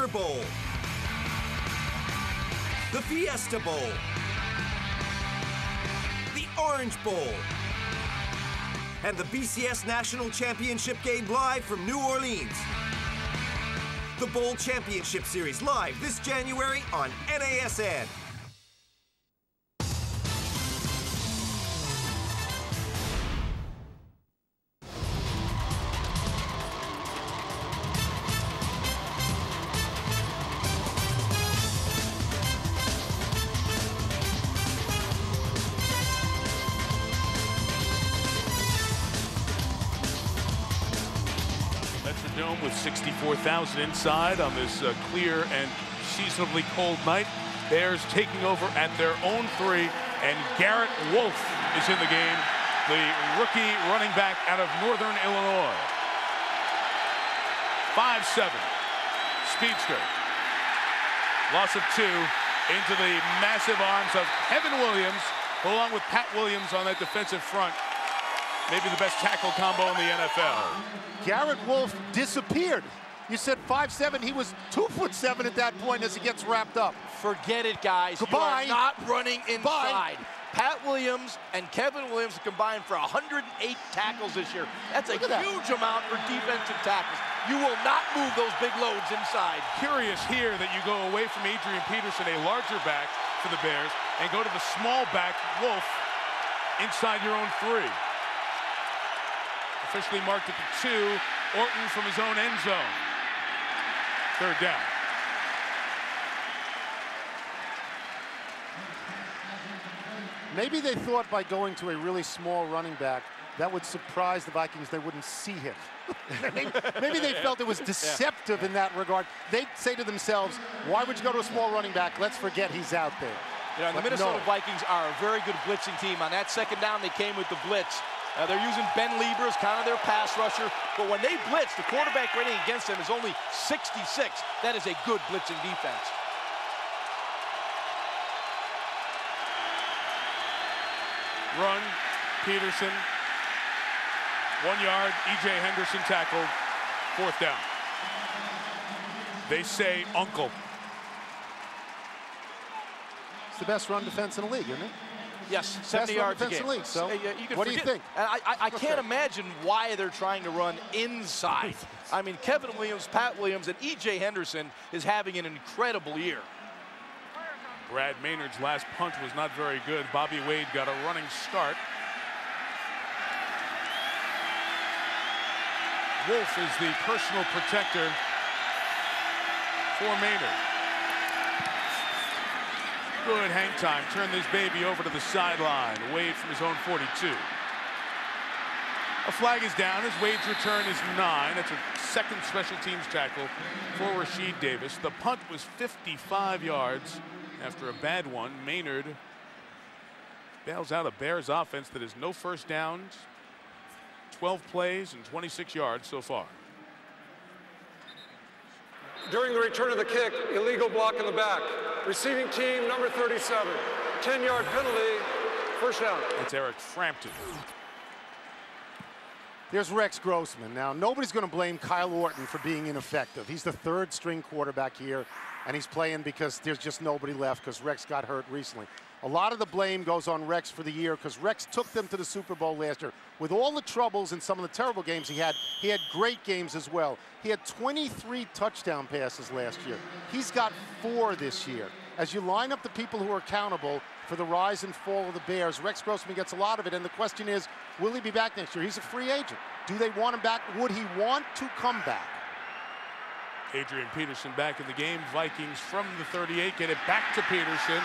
Bowl, the Fiesta Bowl, the Orange Bowl, and the BCS National Championship game live from New Orleans. The Bowl Championship Series live this January on NASN. Dome with 64,000 inside on this clear and seasonably cold night. Bears taking over at their own 3, and Garrett Wolf is in the game, the rookie running back out of Northern Illinois. 5'7", speedster. Loss of 2 into the massive arms of Kevin Williams, along with Pat Williams on that defensive front. Maybe the best tackle combo in the NFL. Garrett Wolf disappeared. You said 5'7", he was 2'7" at that point as he gets wrapped up. Forget it, guys. Goodbye. You are not running inside. Bye. Pat Williams and Kevin Williams combined for 108 tackles this year. That's a huge amount for defensive tackles. You will not move those big loads inside. Curious here that you go away from Adrian Peterson, a larger back for the Bears, and go to the small back, Wolf, inside your own 3. Officially marked at the 2, Orton from his own end zone. 3rd down. Maybe they thought by going to a really small running back, that would surprise the Vikings. They wouldn't see him. Maybe they felt it was deceptive in that regard. They'd say to themselves, why would you go to a small running back? Let's forget he's out there. You know, the Minnesota Vikings are a very good blitzing team. On that 2nd down, they came with the blitz. They're using Ben Lieber as kind of their pass rusher, but when they blitz, the quarterback rating against them is only 66. That is a good blitzing defense. Run, Peterson, 1 yard, E.J. Henderson tackled, 4th down. They say uncle. It's the best run defense in the league, isn't it? Yes, 70 yards a game. League, so what do you think? I can't imagine why they're trying to run inside. I mean, Kevin Williams, Pat Williams, and E.J. Henderson is having an incredible year. Brad Maynard's last punt was not very good. Bobby Wade got a running start. Wolf is the personal protector for Maynard. Good hang time. Turn this baby over to the sideline. Wade from his own 42. A flag is down as Wade's return is 9. That's a 2nd special teams tackle for Rasheed Davis. The punt was 55 yards after a bad one. Maynard bails out a Bears offense that has no first downs, 12 plays and 26 yards so far. During the return of the kick, illegal block in the back. Receiving team number 37. 10-yard penalty, 1st down. That's Eric Frampton. There's Rex Grossman. Now, nobody's going to blame Kyle Orton for being ineffective. He's the 3rd string quarterback here, and he's playing because there's just nobody left because Rex got hurt recently. A lot of the blame goes on Rex for the year because Rex took them to the Super Bowl last year. With all the troubles and some of the terrible games he had great games as well. He had 23 touchdown passes last year. He's got 4 this year. As you line up the people who are accountable for the rise and fall of the Bears, Rex Grossman gets a lot of it, and the question is, will he be back next year? He's a free agent. Do they want him back? Would he want to come back? Adrian Peterson back in the game. Vikings from the 38 get it back to Peterson.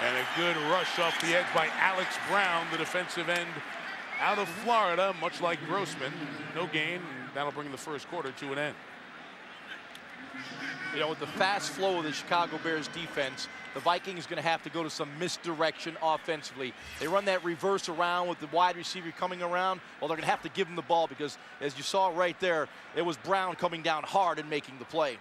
And a good rush off the edge by Alex Brown, the defensive end out of Florida, much like Grossman. No gain, and that'll bring the 1st quarter to an end. You know, with the fast flow of the Chicago Bears defense, the Vikings are going to have to go to some misdirection offensively. They run that reverse around with the wide receiver coming around. Well, they're going to have to give him the ball because, as you saw right there, it was Brown coming down hard and making the play.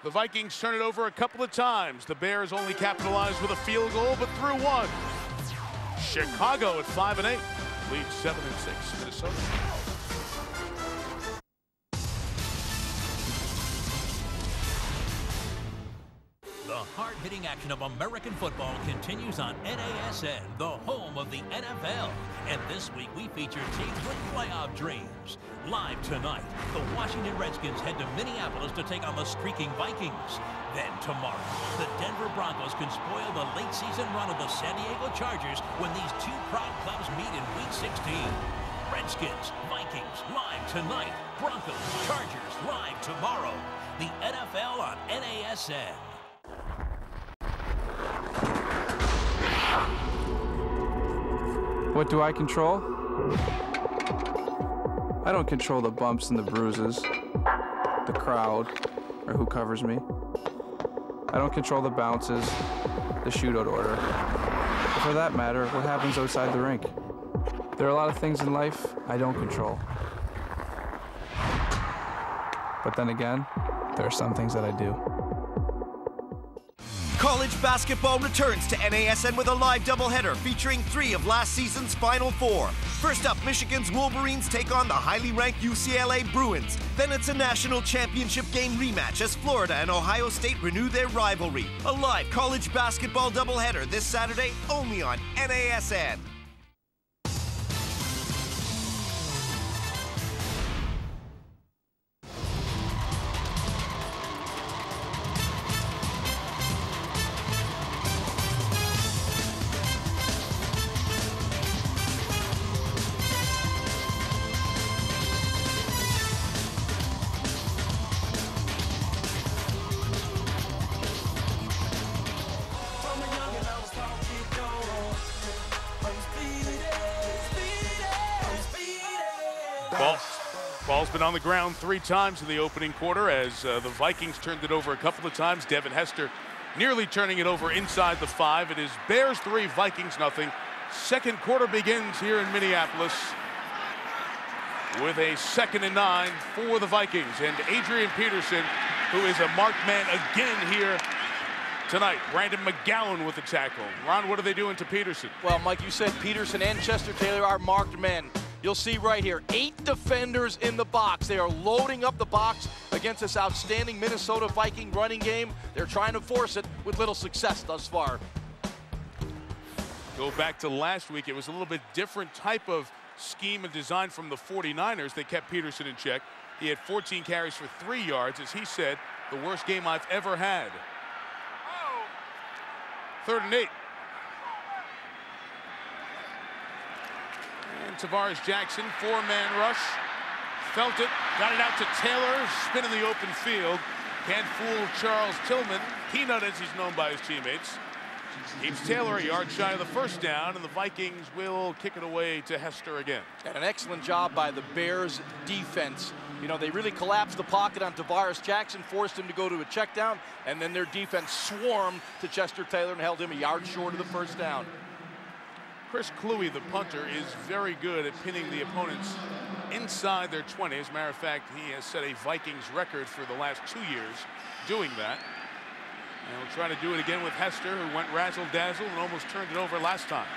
The Vikings turn it over a couple of times. The Bears only capitalized with a field goal, but through 1. Chicago at 5-8, leads 7-6. Minnesota. The hard-hitting action of American football continues on NASN, the home of the NFL. And this week we feature teams with playoff dreams. Live tonight, the Washington Redskins head to Minneapolis to take on the streaking Vikings. Then tomorrow, the Denver Broncos can spoil the late season run of the San Diego Chargers when these two proud clubs meet in Week 16. Redskins, Vikings, live tonight. Broncos, Chargers, live tomorrow. The NFL on NASN. What do I control? I don't control the bumps and the bruises, the crowd, or who covers me. I don't control the bounces, the shootout order, or for that matter, what happens outside the rink. There are a lot of things in life I don't control. But then again, there are some things that I do. College basketball returns to NASN with a live doubleheader featuring 3 of last season's Final Four. First up, Michigan's Wolverines take on the highly ranked UCLA Bruins. Then it's a national championship game rematch as Florida and Ohio State renew their rivalry. A live college basketball doubleheader this Saturday only on NASN. Ball's been on the ground 3 times in the opening quarter as the Vikings turned it over a couple of times. Devin Hester nearly turning it over inside the 5. It is Bears 3, Vikings nothing. Second quarter begins here in Minneapolis with a 2nd and 9 for the Vikings. And Adrian Peterson, who is a marked man again here tonight. Brandon McGowan with the tackle. Ron, what are they doing to Peterson? Well, Mike, you said Peterson and Chester Taylor are marked men. You'll see right here, 8 defenders in the box. They are loading up the box against this outstanding Minnesota Viking running game. They're trying to force it with little success thus far. Go back to last week. It was a little bit different type of scheme and design from the 49ers. They kept Peterson in check. He had 14 carries for 3 yards. As he said, the worst game I've ever had. 3rd and 8. And Tavares Jackson, 4-man rush. Felt it, got it out to Taylor, spin in the open field. Can't fool Charles Tillman, Peanut as he's known by his teammates. Keeps Taylor a yard shy of the first down, and the Vikings will kick it away to Hester again. And an excellent job by the Bears defense. You know, they really collapsed the pocket on Tavares Jackson, forced him to go to a check down, and then their defense swarmed to Chester Taylor and held him a yard short of the first down. Chris Kluwe, the punter, is very good at pinning the opponents inside their 20. As a matter of fact, he has set a Vikings record for the last 2 years doing that. And we'll try to do it again with Hester, who went razzle-dazzle and almost turned it over last time.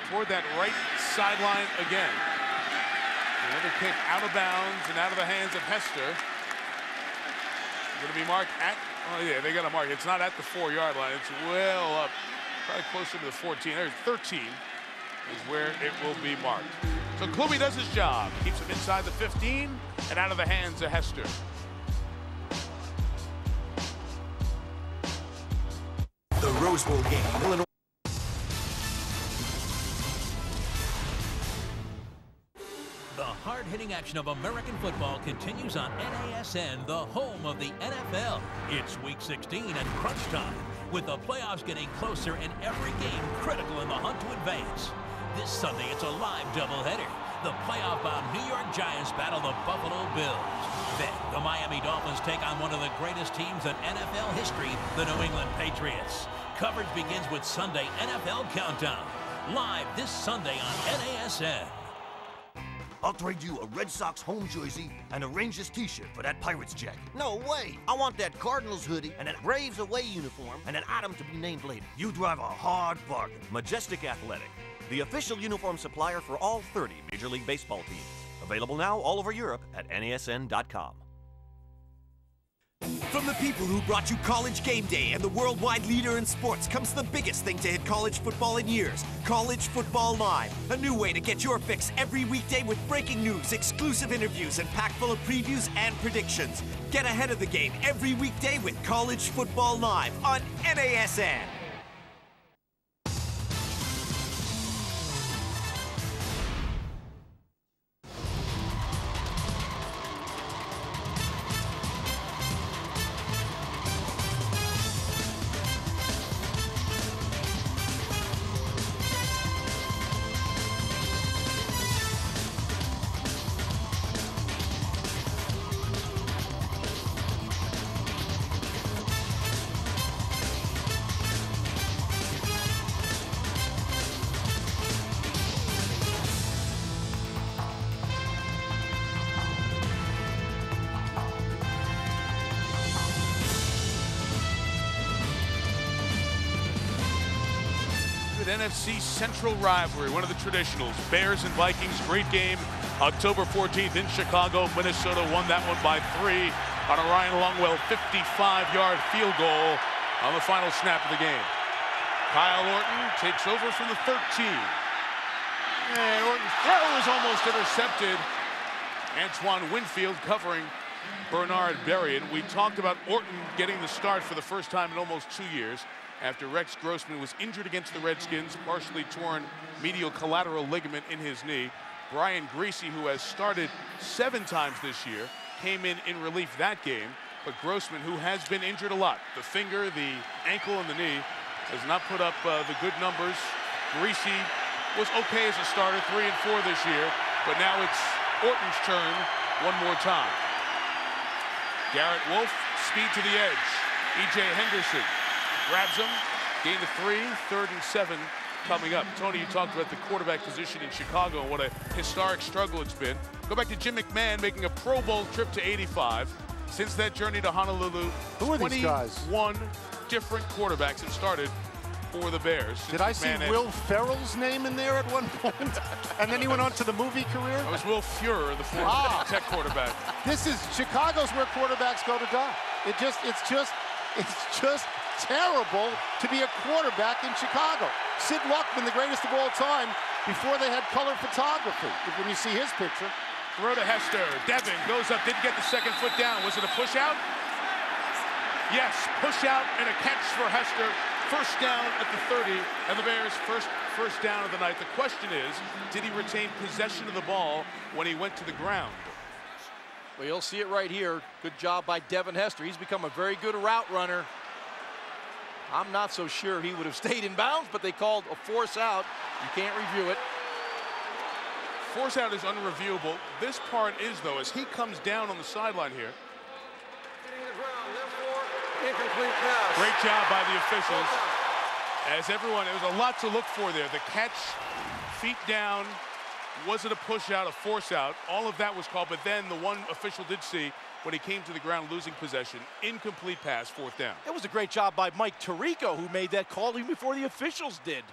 Toward that right sideline again. Another kick out of bounds and out of the hands of Hester. Going to be marked at, oh yeah, they got to mark. It's not at the 4-yard line. It's well up, probably closer to the 14. There's 13 is where it will be marked. So Kluwe does his job. Keeps him inside the 15 and out of the hands of Hester. The Rose Bowl game, Illinois. The hard-hitting action of American football continues on NASN, the home of the NFL. It's Week 16 and crunch time, with the playoffs getting closer and every game critical in the hunt to advance. This Sunday, it's a live doubleheader. The playoff-bound New York Giants battle the Buffalo Bills. Then, the Miami Dolphins take on one of the greatest teams in NFL history, the New England Patriots. Coverage begins with Sunday NFL Countdown, live this Sunday on NASN. I'll trade you a Red Sox home jersey and a Rangers t-shirt for that Pirates jacket. No way. I want that Cardinals hoodie and that Braves away uniform and an item to be named later. You drive a hard bargain. Majestic Athletic, the official uniform supplier for all 30 Major League Baseball teams. Available now all over Europe at NASN.com. The From the people who brought you College Game Day and the worldwide leader in sports comes the biggest thing to hit college football in years, College Football Live. A new way to get your fix every weekday with breaking news, exclusive interviews, and packed full of previews and predictions. Get ahead of the game every weekday with College Football Live on NASN. NFC Central rivalry, one of the traditionals. Bears and Vikings, great game. October 14th in Chicago. Minnesota won that one by 3 on a Ryan Longwell 55-yard field goal on the final snap of the game. Kyle Orton takes over from the 13. And Orton's throw is almost intercepted. Antoine Winfield covering Bernard Berrien. We talked about Orton getting the start for the first time in almost 2 years, after Rex Grossman was injured against the Redskins, partially torn medial collateral ligament in his knee. Brian Griese, who has started 7 times this year, came in relief that game. But Grossman, who has been injured a lot, the finger, the ankle, and the knee, has not put up the good numbers. Griese was okay as a starter, 3 and 4 this year, but now it's Orton's turn one more time. Garrett Wolf, speed to the edge. E.J. Henderson grabs him, gain of 3, 3rd and 7 coming up. Tony, you talked about the quarterback position in Chicago and what a historic struggle it's been. Go back to Jim McMahon making a Pro Bowl trip to 85. Since that journey to Honolulu, who are these guys? 21 different quarterbacks have started for the Bears. Did I see Will Ferrell's name in there at one point? And then he went on to the movie career? That was Will Fuhrer, the former Tech quarterback. This is Chicago's where quarterbacks go to die. It's just terrible to be a quarterback in Chicago. Sid Luckman, the greatest of all time, before they had color photography. When you see his picture. Throw to Hester. Devin goes up, didn't get the second foot down. Was it a push out? Yes, push out and a catch for Hester. First down at the 30, and the Bears' first down of the night. The question is, did he retain possession of the ball when he went to the ground? Well, you'll see it right here. Good job by Devin Hester. He's become a very good route runner. I'm not so sure he would have stayed in bounds, but they called a force out. You can't review it. Force out is unreviewable. This part is, though, as he comes down on the sideline here. Hitting the ground, therefore, incomplete pass. Great job by the officials. As everyone, there was a lot to look for there. The catch, feet down, was it a push out, a force out? All of that was called, but then the one official did see when he came to the ground losing possession, incomplete pass, 4th down. It was a great job by Mike Tirico, who made that call even before the officials did.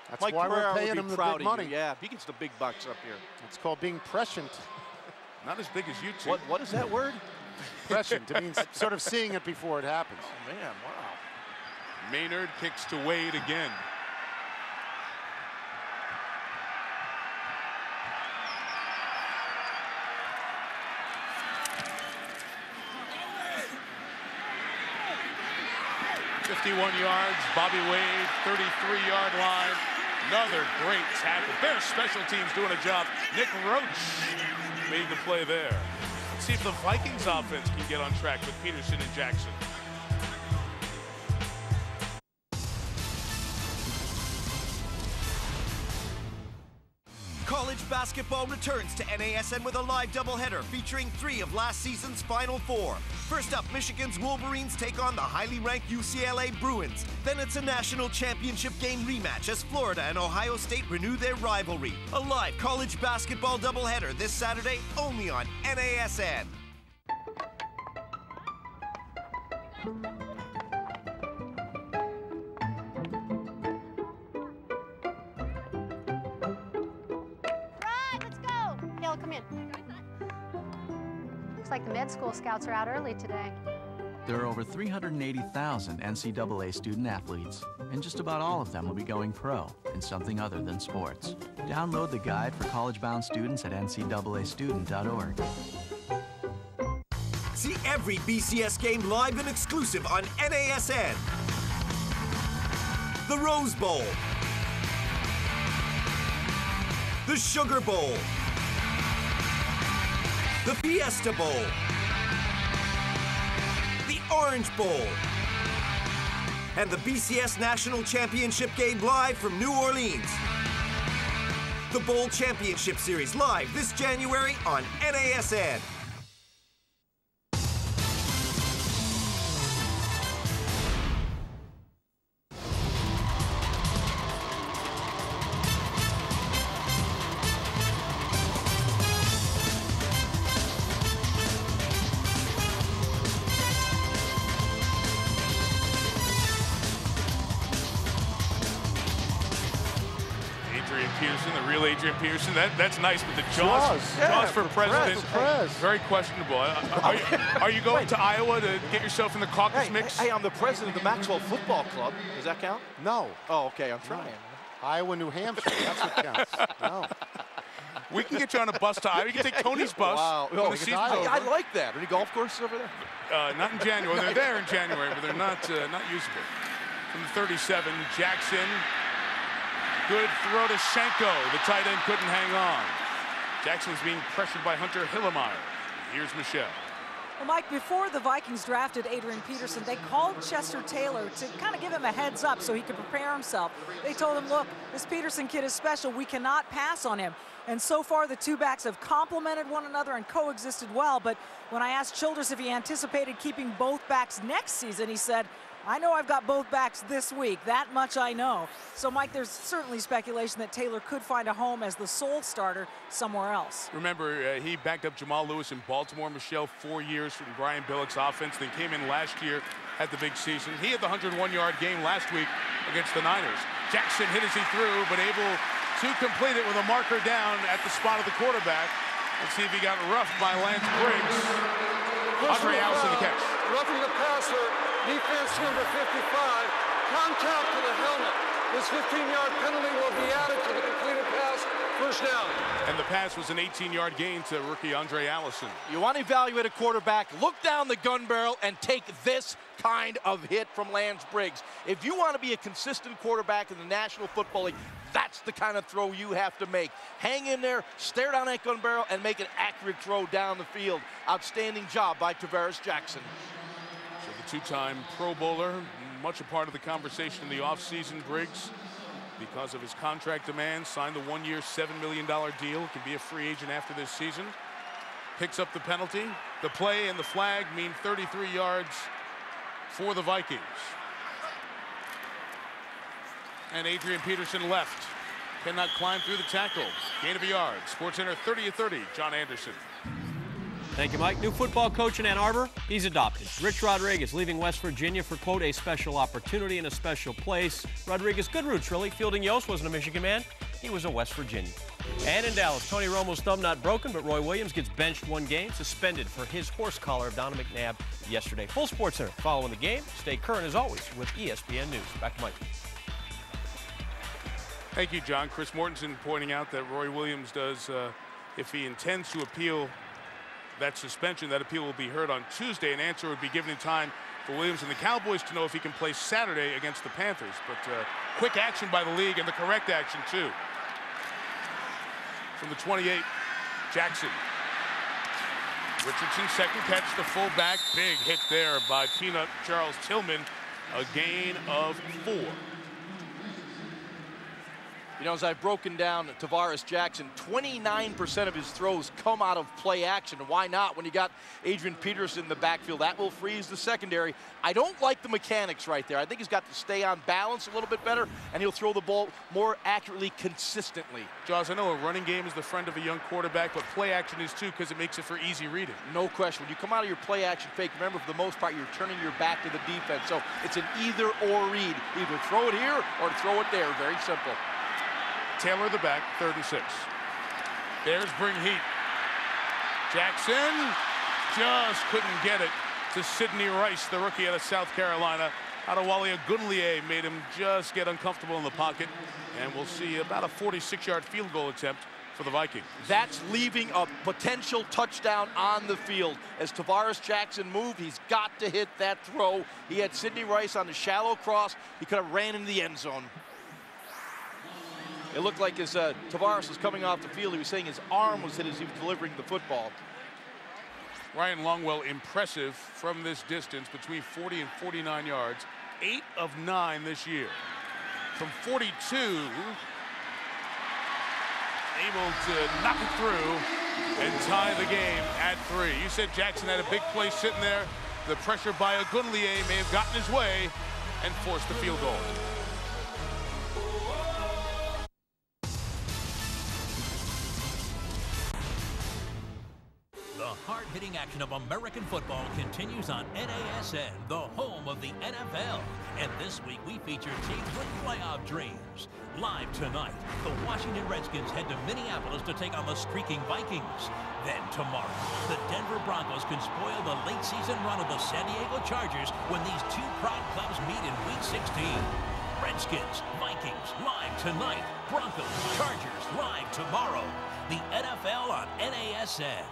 That's Mike why Carrera we're paying him the big money. Yeah, he gets the big bucks up here. It's called being prescient. Not as big as you two. What is that word? Prescient. It means sort of seeing it before it happens. Oh, man, wow. Maynard kicks to Wade again. ...51 yards, Bobby Wade, 33-yard line. Another great tackle. Bears special teams doing a job. Nick Roach made the play there. Let's see if the Vikings offense can get on track with Peterson and Jackson. College basketball returns to NASN with a live doubleheader featuring 3 of last season's Final 4. First up, Michigan's Wolverines take on the highly ranked UCLA Bruins. Then it's a national championship game rematch as Florida and Ohio State renew their rivalry. A live college basketball doubleheader this Saturday only on NASN. Come in. Looks like the med school scouts are out early today. There are over 380,000 NCAA student athletes, and just about all of them will be going pro in something other than sports. Download the guide for college-bound students at ncaastudent.org. See every BCS game live and exclusive on NASN. The Rose Bowl, the Sugar Bowl, the Fiesta Bowl, the Orange Bowl, and the BCS National Championship game live from New Orleans. The Bowl Championship Series live this January on NASN. Adrian Peterson, that's nice, but the jaws for president, very questionable. Are you going to Iowa to get yourself in the caucus mix? Hey, I'm the president of the Maxwell Football Club. Does that count? No. Oh, okay, I'm trying. Iowa, New Hampshire, that's what counts. No. We can get you on a bus to Iowa. You can take Tony's bus. Wow. When the season's over. I like that. Any golf courses over there? Not in January. They're there in January, but they're not usable. From the 37, Jackson. Good throw to Schenko. The tight end couldn't hang on. Jackson's being pressured by Hunter Hillemeyer. Here's Michelle. Well, Mike, before the Vikings drafted Adrian Peterson, they called Chester Taylor to kind of give him a heads up so he could prepare himself. They told him, look, this Peterson kid is special. We cannot pass on him. And so far, the two backs have complemented one another and coexisted well. But when I asked Childress if he anticipated keeping both backs next season, he said, I know I've got both backs this week. That much I know. So, Mike, there's certainly speculation that Taylor could find a home as the sole starter somewhere else. Remember, he backed up Jamal Lewis in Baltimore, Michelle, 4 years from Brian Billick's offense. Then came in last year, had the big season. He had the 101-yard game last week against the Niners. Jackson hit as he threw, but able to complete it with a marker down at the spot of the quarterback. Let's see if he got roughed by Lance Briggs. Andre Allison the catch. Roughing the passer, defense number 55, contact to the helmet. This 15-yard penalty will be added to the completed pass, first down. And the pass was an 18-yard gain to rookie Andre Allison. You want to evaluate a quarterback, look down the gun barrel and take this kind of hit from Lance Briggs. If you want to be a consistent quarterback in the National Football League, that's the kind of throw you have to make. Hang in there, stare down that gun barrel, and make an accurate throw down the field. Outstanding job by Tavares Jackson. So the two-time Pro Bowler, much a part of the conversation in the offseason. Briggs, because of his contract demands, signed a one-year, $7 million deal. Can be a free agent after this season. Picks up the penalty. The play and the flag mean 33 yards for the Vikings. And Adrian Peterson left. Cannot climb through the tackle. Gain of a yard. SportsCenter 30-30. John Anderson. Thank you, Mike. New football coach in Ann Arbor. He's adopted. Rich Rodriguez leaving West Virginia for, quote, a special opportunity in a special place. Rodriguez, good roots, really. Fielding Yost wasn't a Michigan man. He was a West Virginian. And in Dallas, Tony Romo's thumb not broken, but Roy Williams gets benched one game, suspended for his horse collar of Donna McNabb yesterday. Full SportsCenter following the game. Stay current, as always, with ESPN News. Back to Mike. Thank you, John. Chris Mortensen pointing out that Roy Williams does, if he intends to appeal that suspension, that appeal will be heard on Tuesday. An answer would be given in time for Williams and the Cowboys to know if he can play Saturday against the Panthers. But quick action by the league, and the correct action, too. From the 28, Jackson. Richardson, second catch, the fullback. Big hit there by Peanut Charles Tillman. A gain of 4. You know, as I've broken down Tavares Jackson, 29% of his throws come out of play action. Why not? When you got Adrian Peterson in the backfield, that will freeze the secondary. I don't like the mechanics right there. I think he's got to stay on balance a little bit better, and he'll throw the ball more accurately, consistently. Jaws, I know a running game is the friend of a young quarterback, but play action is too, because it makes it for easy reading. No question. When you come out of your play action fake, remember, for the most part, you're turning your back to the defense. So it's an either-or read. Either throw it here or throw it there. Very simple. Taylor the back, 3rd and 6. Bears bring heat. Jackson just couldn't get it to Sidney Rice, the rookie out of South Carolina. Adewale Ogunleye made him just get uncomfortable in the pocket. And we'll see about a 46-yard field goal attempt for the Vikings. That's leaving a potential touchdown on the field. As Tavares Jackson moved, he's got to hit that throw. He had Sidney Rice on the shallow cross. He could have ran into the end zone. It looked like as Tavares was coming off the field, he was saying his arm was hit as he was delivering the football. Ryan Longwell impressive from this distance, between 40 and 49 yards. 8 of 9 this year. From 42, able to knock it through and tie the game at 3. You said Jackson had a big play sitting there. The pressure by Ogunleye may have gotten his way and forced the field goal. The hard-hitting action of American football continues on NASN, the home of the NFL. And this week we feature teams with playoff dreams. Live tonight, the Washington Redskins head to Minneapolis to take on the streaking Vikings. Then tomorrow, the Denver Broncos can spoil the late season run of the San Diego Chargers when these two proud clubs meet in Week 16. Redskins, Vikings, live tonight. Broncos, Chargers, live tomorrow. The NFL on NASN.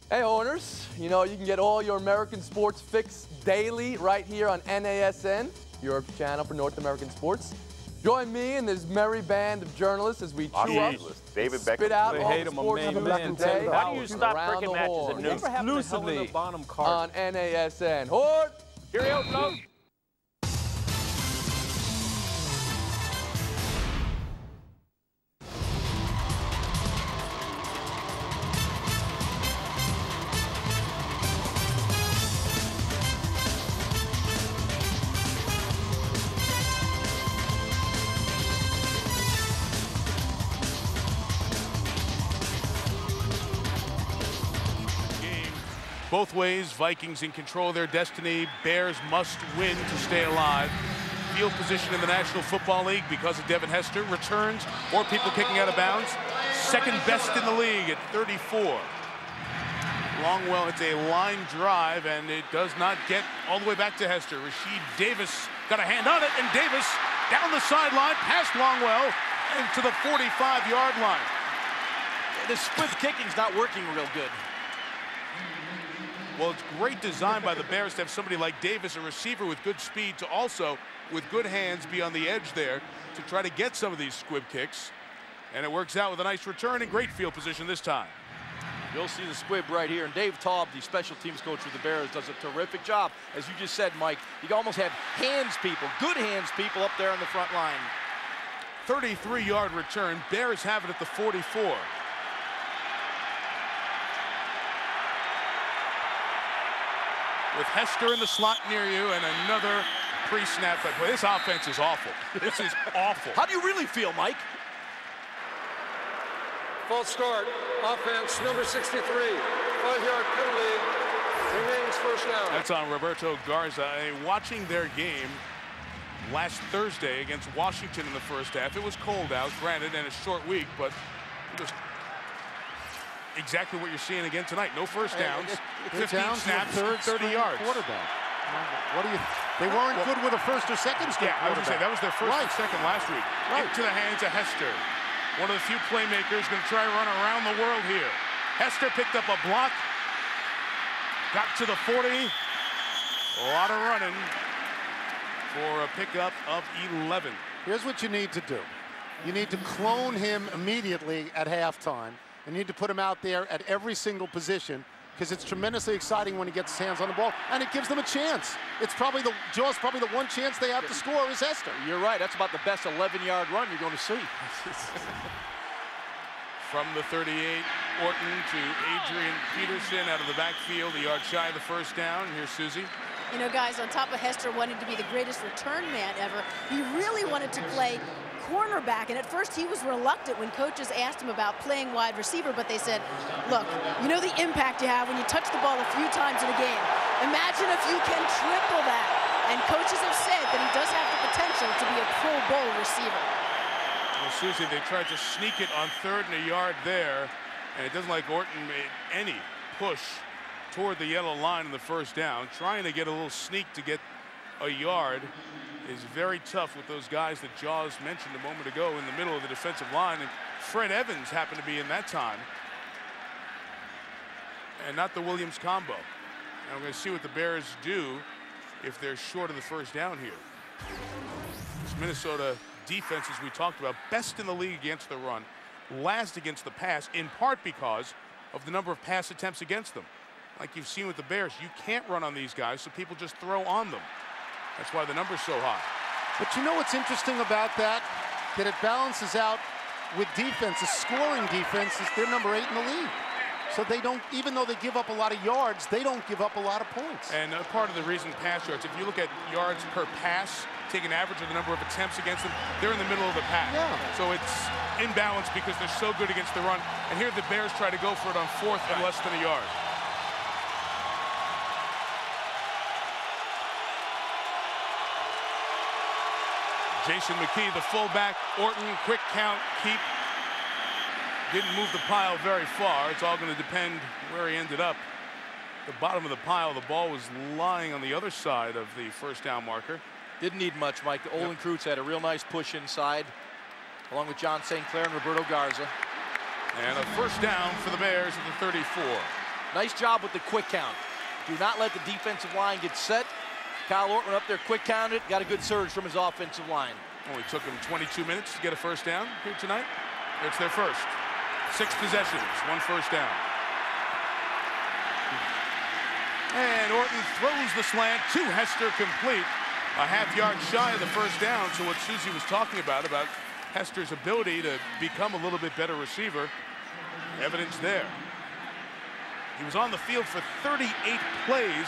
Hey owners, you know you can get all your American sports fix daily right here on NASN, your channel for North American sports. Join me and this merry band of journalists as we chew up, David spit out all the sports news of the day. Why do you stop freaking matches at noon? Exclusively on NASN. Hort! Cheerio, folks. Both ways, Vikings in control of their destiny. Bears must win to stay alive. Field position in the National Football League because of Devin Hester. Returns, more people kicking out of bounds. Second best in the league at 34. Longwell, it's a line drive, and it does not get all the way back to Hester. Rasheed Davis got a hand on it, and Davis down the sideline, past Longwell, and to the 45-yard line. The split kicking's not working real good. Well, it's great design by the Bears to have somebody like Davis, a receiver with good speed, to also, with good hands, be on the edge there to try to get some of these squib kicks. And it works out with a nice return and great field position this time. You'll see the squib right here. And Dave Taub, the special teams coach for the Bears, does a terrific job. As you just said, Mike, you almost have hands people, good hands people up there on the front line. 33-yard return. Bears have it at the 44. With Hester in the slot near you and another pre-snap play. This offense is awful. This is awful. How do you really feel, Mike? False start. Offense, number 63. 5-yard penalty. Remains first down. That's on Roberto Garza. Watching their game last Thursday against Washington in the first half. It was cold out, granted, and a short week, but just exactly what you're seeing again tonight. No first downs, 15 snaps, 30 yards. Quarterback. What do you? They weren't good with a first or second string. Yeah, I was going to say that was their first and second last week. Right. Into the hands of Hester. One of the few playmakers going to try to run around the world here. Hester picked up a block, got to the 40. A lot of running for a pickup of 11. Here's what you need to do. You need to clone him immediately at halftime. You need to put him out there at every single position because it's tremendously exciting when he gets his hands on the ball, and it gives them a chance. It's probably the one chance they have to score is Hester. You're right. That's about the best 11-yard run you're going to see. From the 38, Orton to Adrian Peterson out of the backfield, a yard shy of the first down. Here's Susie. You know, guys, on top of Hester wanting to be the greatest return man ever, he really wanted to play cornerback, and at first he was reluctant when coaches asked him about playing wide receiver, but they said, look, you know the impact you have when you touch the ball a few times in a game. Imagine if you can triple that. And coaches have said that he does have the potential to be a Pro Bowl receiver. Well, Susie, they tried to sneak it on 3rd and a yard there, and it doesn't like Orton made any push toward the yellow line in the first down. Trying to get a little sneak to get a yard is very tough with those guys that Jaws mentioned a moment ago in the middle of the defensive line, and Fred Evans happened to be in that time, and not the Williams combo. And we're going to see what the Bears do if they're short of the first down here. This Minnesota defense, as we talked about, best in the league against the run, last against the pass, in part because of the number of pass attempts against them. Like you've seen with the Bears, you can't run on these guys, so people just throw on them. That's why the number's so high. But you know what's interesting about that? That it balances out with defenses. Scoring defenses, they're number 8 in the league. So they don't, even though they give up a lot of yards, they don't give up a lot of points. And part of the reason pass yards, if you look at yards per pass, take an average of the number of attempts against them, they're in the middle of the pack. Yeah. So it's imbalanced because they're so good against the run. And here the Bears try to go for it on 4th and less than a yard. Jason McKee, the fullback. Orton, quick count, keep. Didn't move the pile very far. It's all going to depend where he ended up. The bottom of the pile, the ball was lying on the other side of the first down marker. Didn't need much, Mike. The Olin Kreutz had a real nice push inside, along with John St. Clair and Roberto Garza. And a first down for the Bears at the 34. Nice job with the quick count. Do not let the defensive line get set. Kyle Orton up there, quick counted, got a good surge from his offensive line. Only took him 22 minutes to get a first down here tonight. It's their first. 6 possessions, 1 first down. And Orton throws the slant to Hester, complete. A half-yard shy of the first down. So what Susie was talking about Hester's ability to become a little bit better receiver, evidence there. He was on the field for 38 plays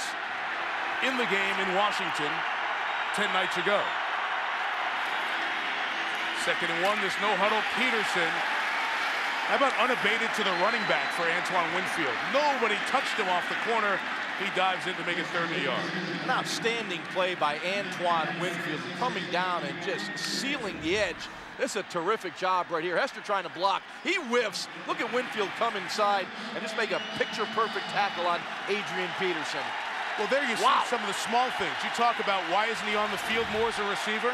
in the game in Washington 10 nights ago. 2nd and 1, this no-huddle. Peterson. How about unabated to the running back for Antoine Winfield? Nobody touched him off the corner. He dives in to make it 3rd and a yard. An outstanding play by Antoine Winfield, coming down and just sealing the edge. This is a terrific job right here. Hester trying to block. He whiffs. Look at Winfield come inside and just make a picture-perfect tackle on Adrian Peterson. Well, there you see some of the small things. You talk about why isn't he on the field more as a receiver?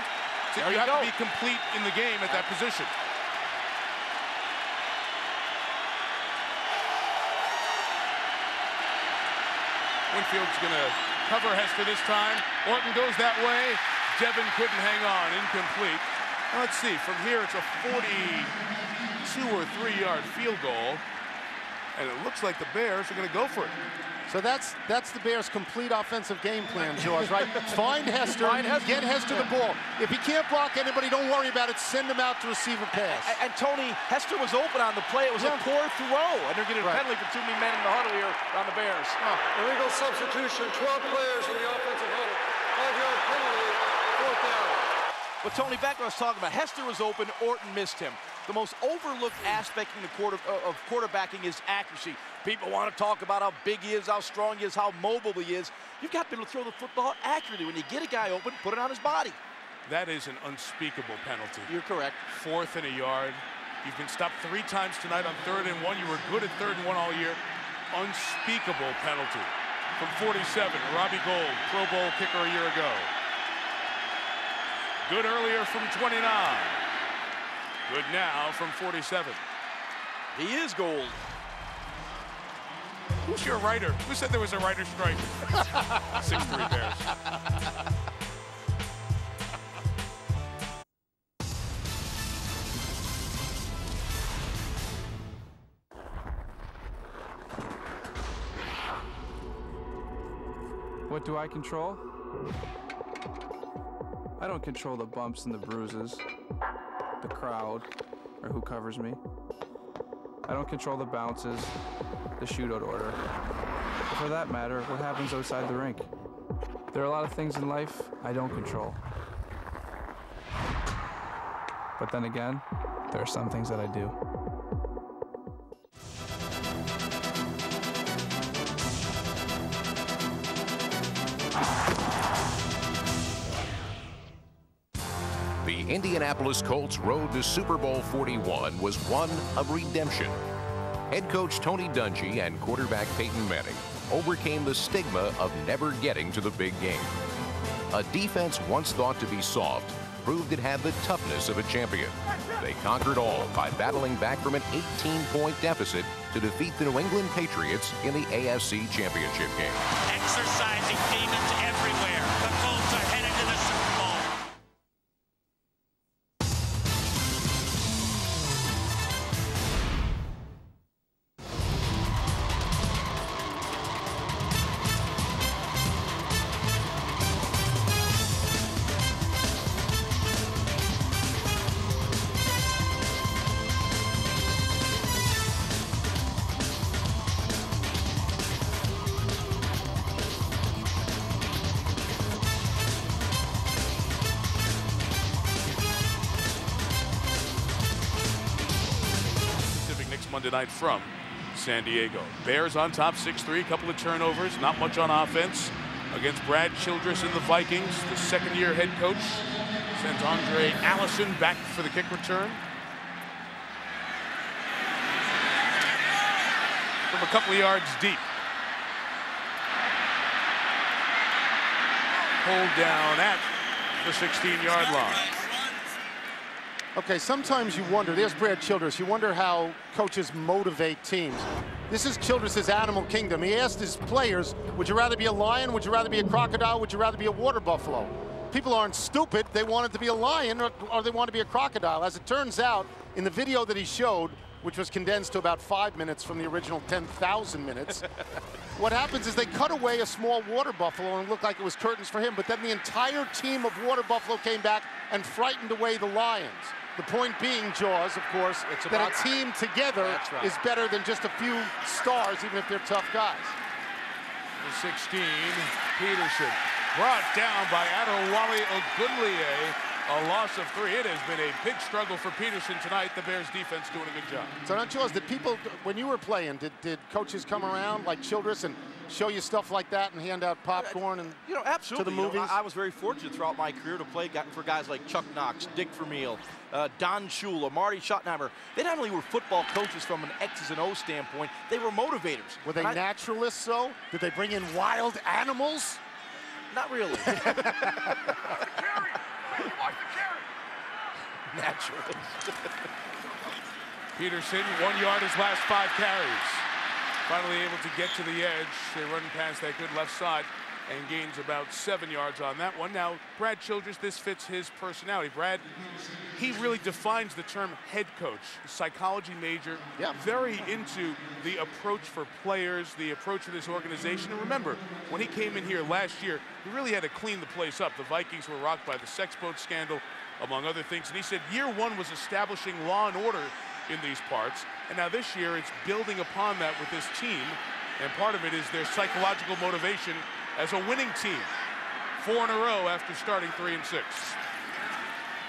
So you have to be complete in the game at that position. Winfield's going to cover Hester this time. Orton goes that way. Devin couldn't hang on. Incomplete. Now let's see. From here, it's a 42 or 3-yard field goal. And it looks like the Bears are going to go for it. So that's the Bears' complete offensive game plan, Jaws, right? Find Hester, get Hester the ball. If he can't block anybody, don't worry about it. Send him out to receive a pass. And Tony, Hester was open on the play. It was a poor throw. And they're getting a penalty for too many men in the huddle here on the Bears. Illegal substitution, 12 players in the offensive huddle. 5-yard penalty, 4th down. But Tony, back when I was talking about, Hester was open, Orton missed him. The most overlooked aspect in the of quarterbacking is accuracy. People want to talk about how big he is, how strong he is, how mobile he is. You've got to be able to throw the football accurately. When you get a guy open, put it on his body. That is an unspeakable penalty. You're correct. 4th and a yard. You've been stopped 3 times tonight on 3rd and 1. You were good at 3rd and 1 all year. Unspeakable penalty. From 47, Robbie Gould, Pro Bowl kicker a year ago. Good earlier from 29. Good now from 47. He is Gold. Who's your writer? Who said there was a writer's strike? 6-3 Bears. What do I control? I don't control the bumps and the bruises, the crowd, or who covers me. I don't control the bounces, the shootout order, or for that matter, what happens outside the rink. There are a lot of things in life I don't control. But then again, there are some things that I do. The Indianapolis Colts' road to Super Bowl 41 was one of redemption. Head coach Tony Dungy and quarterback Peyton Manning overcame the stigma of never getting to the big game. A defense once thought to be soft proved it had the toughness of a champion. They conquered all by battling back from an 18-point deficit to defeat the New England Patriots in the AFC Championship game. Exercising demons everywhere. The Colts are headed to the Super Bowl. Monday night from San Diego. Bears on top 6-3, couple of turnovers, not much on offense against Brad Childress and the Vikings. The second-year head coach sends Andre Allison back for the kick return. From a couple of yards deep. Pulled down at the 16-yard line. Okay, sometimes you wonder, there's Brad Childress, you wonder how coaches motivate teams. This is Childress's animal kingdom. He asked his players, would you rather be a lion, would you rather be a crocodile, would you rather be a water buffalo? People aren't stupid, they wanted to be a lion or they want to be a crocodile. As it turns out, in the video that he showed, which was condensed to about 5 minutes from the original 10,000 minutes, what happens is they cut away a small water buffalo and it looked like it was curtains for him, but then the entire team of water buffalo came back and frightened away the lions. The point being, Jaws, of course, that a team together is better than just a few stars, even if they're tough guys. The 16, Peterson, brought down by Adewale Ogunleye. A loss of 3. It has been a big struggle for Peterson tonight. The Bears defense doing a good job. So now, Jaws, did people, when you were playing, did coaches come around like Childress and show you stuff like that and hand out popcorn and absolutely. to the movies? I was very fortunate throughout my career to play for guys like Chuck Knox, Dick Vermeil, Don Shula, Marty Schottenheimer. They not only were football coaches from an X's and O's standpoint, they were motivators. Were they naturalists, though? Did they bring in wild animals? Not really. Naturally. Peterson, 1 yard his last 5 carries. Finally able to get to the edge. They run past that good left side and gains about 7 yards on that one. Now, Brad Childress, this fits his personality. Brad, he really defines the term head coach, psychology major, very into the approach for players, the approach for this organization. And remember, when he came in here last year, he really had to clean the place up. The Vikings were rocked by the sex boat scandal, among other things. And he said year 1 was establishing law and order in these parts. And now this year, it's building upon that with this team. And part of it is their psychological motivation as a winning team. 4 in a row after starting 3 and 6.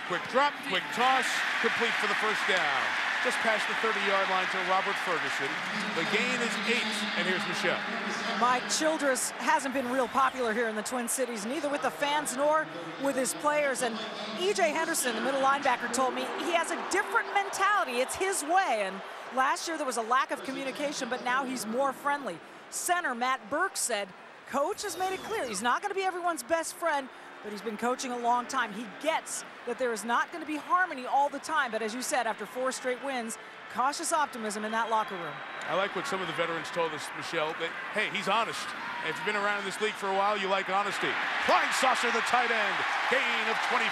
Quick drop, quick toss, complete for the first down. Just past the 30-yard line to Robert Ferguson. The gain is 8, and here's Michelle. Mike, Childress hasn't been real popular here in the Twin Cities, neither with the fans nor with his players. And E.J. Henderson, the middle linebacker, told me he has a different mentality. It's his way. And last year there was a lack of communication, but now he's more friendly. Center Matt Burke said, Coach has made it clear he's not going to be everyone's best friend, but he's been coaching a long time. He gets that there is not going to be harmony all the time. But as you said, after 4 straight wins, cautious optimism in that locker room. I like what some of the veterans told us, Michelle, that, hey, he's honest. And if you've been around in this league for a while, you like honesty. Klein Saucer, the tight end, gain of 25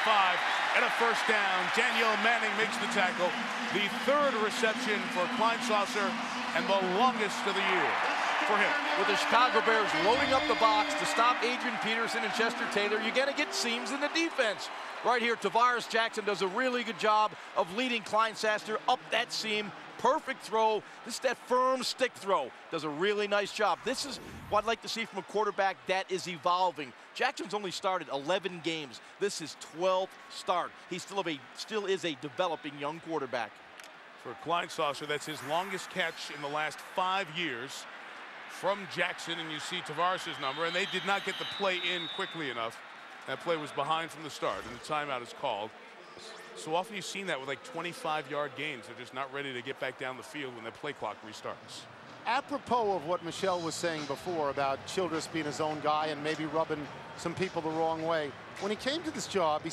and a first down. Danielle Manning makes the tackle. The 3rd reception for Klein Saucer and the longest of the year for him. With the Chicago Bears loading up the box to stop Adrian Peterson and Chester Taylor, you're going to get seams in the defense. Right here, Tavares Jackson does a really good job of leading Klein Saucer up that seam, perfect throw. This is that firm stick throw. Does a really nice job. This is what I'd like to see from a quarterback that is evolving. Jackson's only started 11 games. This is 12th start. He still is a developing young quarterback. For Kleinsasser, that's his longest catch in the last 5 years from Jackson, and you see Tavares' number, and they did not get the play in quickly enough. That play was behind from the start, and the timeout is called. So often you've seen that with like 25-yard gains. They're just not ready to get back down the field when the play clock restarts. Apropos of what Michelle was saying before about Childress being his own guy and maybe rubbing some people the wrong way, when he came to this job, he